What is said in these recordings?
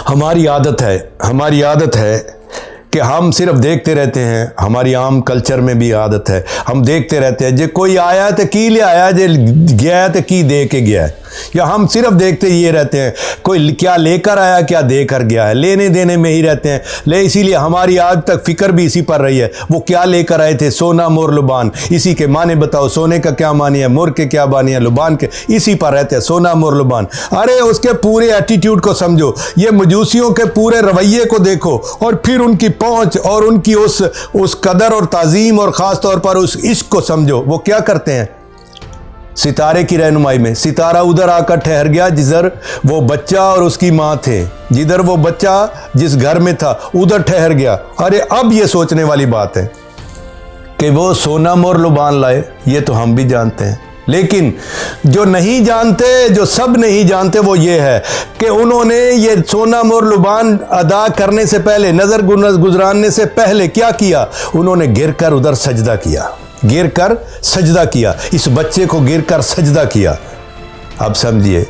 हमारी आदत है कि हम सिर्फ देखते रहते हैं। हमारी आम कल्चर में भी आदत है, हम देखते रहते हैं जे कोई आया तो की ले आया, जे गया तो की दे के गया है, या हम सिर्फ देखते ये रहते हैं कोई क्या लेकर आया क्या दे कर गया है, लेने देने में ही रहते हैं। इसीलिए हमारी आज तक फिक्र भी इसी पर रही है, वो क्या लेकर आए थे, सोना मोर लुबान। इसी के माने बताओ, सोने का क्या मानी है, मोर के क्या बानी है, लुबान के, इसी पर रहते हैं, सोना मोर लुबान। अरे उसके पूरे एटीट्यूड को समझो, ये मजूसियों के पूरे रवैये को देखो, और फिर उनकी पहुंच और उनकी उस कदर और ताजीम और ख़ास तौर पर उस इश्क को समझो। वो क्या करते हैं सितारे की रहनुमाई में। सितारा उधर आकर ठहर गया जिधर वो बच्चा और उसकी माँ थे, जिधर वो बच्चा जिस घर में था उधर ठहर गया। अरे अब ये सोचने वाली बात है कि वो सोना मोर लुबान लाए, ये तो हम भी जानते हैं, लेकिन जो नहीं जानते, जो सब नहीं जानते, वो ये है कि उन्होंने ये सोना मोर लुबान अदा करने से पहले, नज़र गुजराने से पहले क्या किया, उन्होंने गिर कर उधर सजदा किया, गिर कर सजदा किया, इस बच्चे को गिर कर सजदा किया। अब समझिए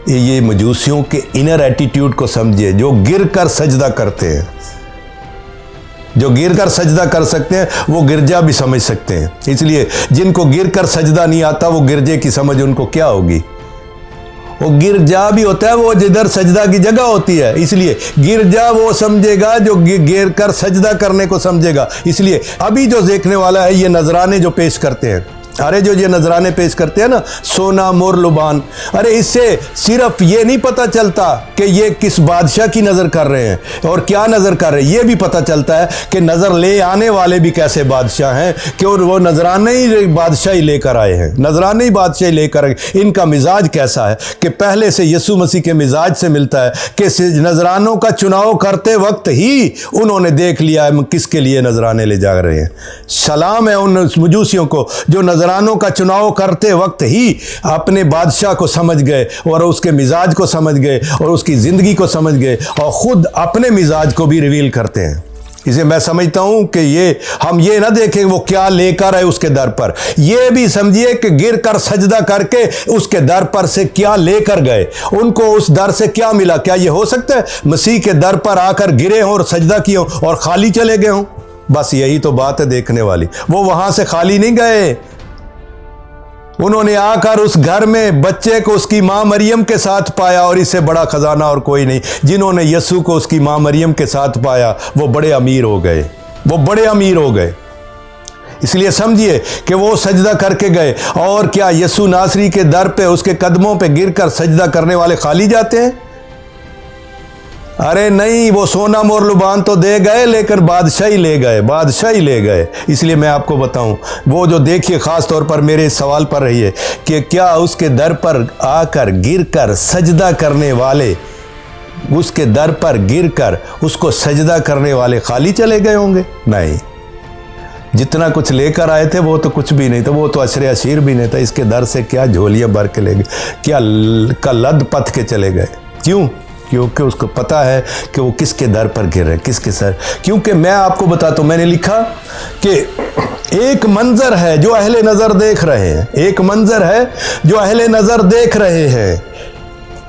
ये मजूसियों के इनर एटीट्यूड को समझिए, जो गिर कर सजदा करते हैं, जो गिर कर सजदा कर सकते हैं वो गिरजा भी समझ सकते हैं। इसलिए जिनको गिर कर सजदा नहीं आता वो गिरजे की समझ उनको क्या होगी। वो गिरजा भी होता है वो जिधर सजदा की जगह होती है, इसलिए गिरजा वो समझेगा जो गिर कर सजदा करने को समझेगा। इसलिए अभी जो देखने वाला है ये नजराने जो पेश करते हैं, अरे जो ये नजराने पेश करते हैं ना, सोना मोर लुबान, अरे इससे सिर्फ ये नहीं पता चलता कि ये किस बादशाह की नज़र कर रहे हैं और क्या नज़र कर रहे हैं, ये भी पता चलता है कि नज़र ले आने वाले भी कैसे बादशाह हैं, कि वो नजराने ही बादशाही लेकर आए हैं, नजराने ही बादशाही लेकर आए। इनका मिजाज कैसा है कि पहले से यीशु मसीह के मिजाज से मिलता है कि नजरानों का चुनाव करते वक्त ही उन्होंने देख लिया है किसके लिए नजराने ले जा रहे हैं। सलाम है उन मजूसियों को जो नजरानों का चुनाव करते वक्त ही अपने बादशाह को समझ गए और उसके मिजाज को समझ गए और उसकी ज़िंदगी को समझ गए और ख़ुद अपने मिजाज को भी रिवील करते हैं। इसे मैं समझता हूं कि ये हम ये ना देखें वो क्या लेकर आए उसके दर पर, ये भी समझिए कि गिर कर सजदा करके उसके दर पर से क्या लेकर गए, उनको उस दर से क्या मिला। क्या ये हो सकता है मसीह के दर पर आकर गिरे हों और सजदा किए हों और खाली चले गए हों? बस यही तो बात है देखने वाली। वो वहां से खाली नहीं गए, उन्होंने आकर उस घर में बच्चे को उसकी माँ मरियम के साथ पाया, और इससे बड़ा खजाना और कोई नहीं। जिन्होंने यीशु को उसकी माँ मरियम के साथ पाया वो बड़े अमीर हो गए, वो बड़े अमीर हो गए। इसलिए समझिए कि वो सजदा करके गए। और क्या यीशु नासरी के दर पे उसके कदमों पे गिरकर सजदा करने वाले खाली जाते हैं? अरे नहीं, वो सोना मोर लुबान तो दे गए लेकिन बादशाही ले गए, बादशाही ले गए। इसलिए मैं आपको बताऊं, वो जो देखिए ख़ास तौर पर मेरे इस सवाल पर रहिए कि क्या उसके दर पर आकर गिरकर सजदा करने वाले, उसके दर पर गिरकर उसको सजदा करने वाले खाली चले गए होंगे? नहीं, जितना कुछ लेकर आए थे वो तो कुछ भी नहीं था, वो तो अशरे अशीर भी नहीं था। इसके दर से क्या झोलियाँ भर के ले गए, क्या लद पथ के चले गए। क्यों? क्योंकि उसको पता है कि वो किसके दर पर गिर रहे, किसके सर। क्योंकि मैं आपको बताता हूँ, मैंने लिखा कि एक मंजर है जो अहले नज़र देख रहे हैं, एक मंजर है जो अहले नज़र देख रहे हैं।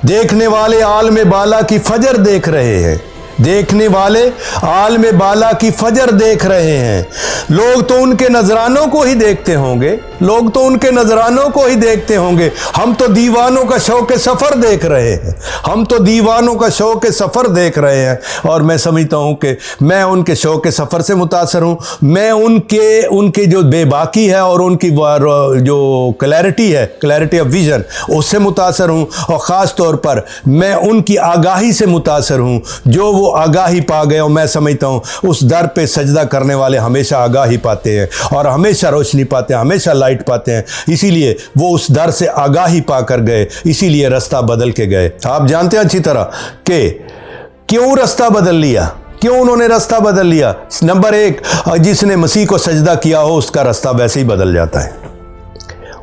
देखने वाले आलम बाला की फजर देख रहे हैं, देखने वाले आलम बाला की फजर देख रहे हैं। लोग तो उनके नजरानों को ही देखते होंगे, लोग तो उनके नजरानों को ही देखते होंगे। हम तो दीवानों का शौक सफ़र देख रहे हैं, हम तो दीवानों का शौक सफ़र देख रहे हैं। और मैं समझता हूँ कि मैं उनके शौक सफ़र से मुतासर हूँ। मैं उनके जो बेबाकी है और उनकी जो क्लैरिटी है, क्लैरिटी ऑफ विजन, उससे मुतासर हूँ। और ख़ास तौर पर मैं उनकी आगाही से मुतासर हूँ, जो वो आगाही पा गए। और मैं समझता हूँ उस दर पे सजदा करने वाले हमेशा आगाही पाते हैं और हमेशा रोशनी पाते हैं, हमेशा लाइट पाते हैं। इसीलिए वो उस दर से आगाही पाकर गए, इसीलिए रास्ता बदल के गए। आप जानते हैं अच्छी तरह कि क्यों रास्ता बदल लिया, क्यों उन्होंने रास्ता बदल लिया। नंबर एक, जिसने मसीह को सजदा किया हो उसका रास्ता वैसे ही बदल जाता है,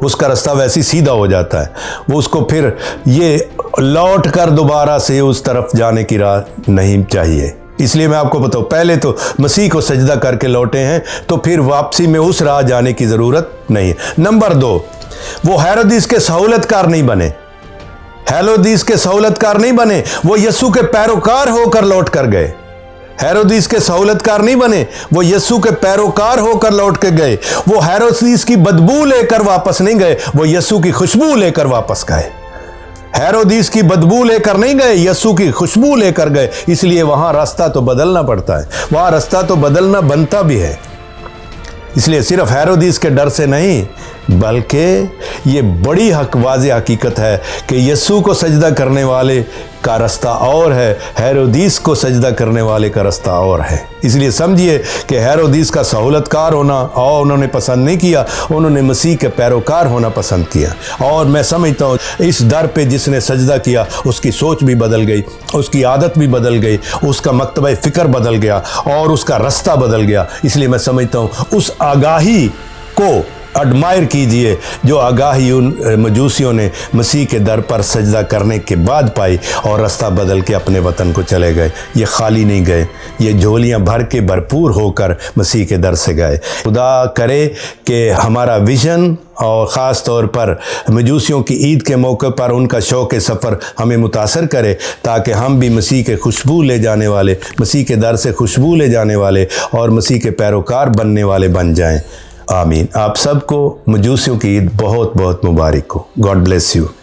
उसका रास्ता वैसे ही सीधा हो जाता है। वो उसको फिर ये लौट कर दोबारा से उस तरफ जाने की राह नहीं चाहिए। इसलिए मैं आपको बताऊँ, पहले तो मसीह को सजदा करके लौटे हैं तो फिर वापसी में उस राह जाने की ज़रूरत नहीं है। नंबर दो, वो हेरोदिस के सहूलतकार नहीं बने, हेरोदीस के सहूलतकार नहीं बने, वो यीशु के पैरोकार होकर लौट कर गए। हेरोदीस के सहूलतकार नहीं बने, वो यीशु के पैरोकार होकर लौट के गए। वो हेरोदीस की बदबू लेकर वापस नहीं गए, वो यीशु की खुशबू लेकर वापस गए। हेरोदीस की बदबू लेकर नहीं गए, यीशु की खुशबू लेकर गए। इसलिए वहां रास्ता तो बदलना पड़ता है, वहां रास्ता तो बदलना बनता भी है। इसलिए सिर्फ हेरोदीस के डर से नहीं, बल्कि ये बड़ी वाज़ेह हकीकत है कि यीशु को सजदा करने वाले का रास्ता और है, हेरोदीस को सजदा करने वाले का रास्ता और है। इसलिए समझिए कि हेरोदीस का सहूलतकार होना और उन्होंने पसंद नहीं किया, उन्होंने मसीह के पैरोकार होना पसंद किया। और मैं समझता हूँ इस दर पे जिसने सजदा किया उसकी सोच भी बदल गई, उसकी आदत भी बदल गई, उसका मकतबा फ़िक्र बदल गया और उसका रास्ता बदल गया। इसलिए मैं समझता हूँ उस आगाही को एडमायर कीजिए जो आगाही उन मजूसियों ने मसीह के दर पर सजदा करने के बाद पाई और रास्ता बदल के अपने वतन को चले गए। ये खाली नहीं गए, ये झोलियां भर के भरपूर होकर मसीह के दर से गए। खुदा करे कि हमारा विजन और ख़ास तौर पर मजूसियों की ईद के मौके पर उनका शौक़ सफ़र हमें मुतासर करे, ताकि हम भी मसीह के खुशबू ले जाने वाले, मसीह के दर से खुशबू ले जाने वाले और मसीह के पैरोकार बनने वाले बन जाएं। आमीन। आप सबको मजूसियों की ईद बहुत बहुत मुबारक हो। God bless you.